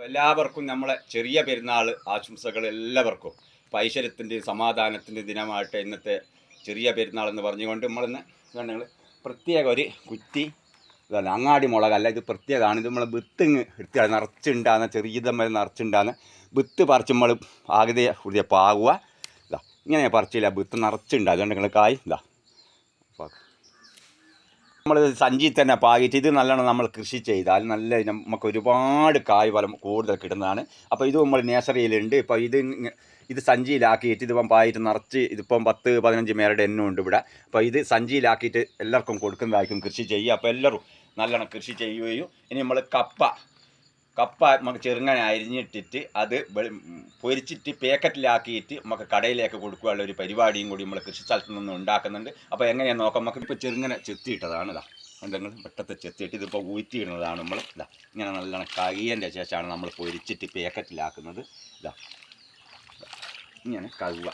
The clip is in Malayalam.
എല്ലാവർക്കും നമ്മളെ ചെറിയ പെരുന്നാൾ ആശംസകൾ എല്ലാവർക്കും. ഐശ്വര്യത്തിൻ്റെയും സമാധാനത്തിൻ്റെയും ദിനമായിട്ട് ഇന്നത്തെ ചെറിയ പെരുന്നാൾ എന്ന് പറഞ്ഞുകൊണ്ട് നമ്മളിന്ന് നിങ്ങൾ പ്രത്യേക ഒരു കുറ്റി ഇതല്ല, അങ്ങാടി മുളകല്ല, ഇത് പ്രത്യേകമാണ്. ഇത് നമ്മൾ വിത്തിങ് എടുത്തിയാണ് നിറച്ചുണ്ടാകുന്ന ചെറിയതമ്മ നിറച്ചുണ്ടാകുന്ന വിത്ത് പറിച്ച് നമ്മൾ ആകെ പുതിയ പാകുക. ഇതാ ഇങ്ങനെ പറിച്ചില്ല, വിത്ത് നിറച്ചുണ്ടാകും. അതുകൊണ്ട് നിങ്ങൾ കായ് ഇതാ നമ്മൾ സഞ്ചി തന്നെ പാകിയിട്ട് ഇത് നല്ലോണം നമ്മൾ കൃഷി ചെയ്താൽ നല്ല നമുക്ക് ഒരുപാട് കായ് ഫലം കൂടുതൽ കിട്ടുന്നതാണ്. അപ്പോൾ ഇത് നമ്മൾ നേഴ്സറിയിലുണ്ട്. ഇപ്പോൾ ഇത് സഞ്ചിയിലാക്കിയിട്ട് ഇതിപ്പം പായിട്ട് നിറച്ച് ഇതിപ്പം 10-15 പേരുടെ എണ്ണം ഉണ്ട് ഇവിടെ. അപ്പോൾ ഇത് സഞ്ചിയിലാക്കിയിട്ട് എല്ലാവർക്കും കൊടുക്കുന്നതായിരിക്കും കൃഷി ചെയ്യുക. അപ്പോൾ എല്ലാവരും നല്ലോണം കൃഷി ചെയ്യുകയും ഇനി നമ്മൾ കപ്പ നമുക്ക് ചെറുങ്ങനെ അരിഞ്ഞിട്ടിട്ട് അത് പൊരിച്ചിട്ട് പാക്കറ്റിലാക്കിയിട്ട് നമുക്ക് കടയിലേക്ക് കൊടുക്കാനുള്ള ഒരു പരിപാടിയും കൂടി നമ്മൾ കൃഷി സ്ഥലത്ത് നിന്ന് ഉണ്ടാക്കുന്നുണ്ട്. അപ്പോൾ എങ്ങനെയാണ് നോക്കാം. നമുക്ക് ഇപ്പോൾ ചെറുങ്ങനെ ചെത്തിയിട്ടതാണ്. ഇതാ എന്തെങ്കിലും വെട്ടത്തെ ചെത്തിയിട്ട് ഇതിപ്പോൾ ഊറ്റിയിടുന്നതാണ് നമ്മൾ. ഇതാ ഇങ്ങനെ നല്ലോണം കഴുകിയതിൻ്റെ ശേഷമാണ് നമ്മൾ പൊരിച്ചിട്ട് പാക്കറ്റിലാക്കുന്നത്. ഇതാ ഇങ്ങനെ കഴുകുക.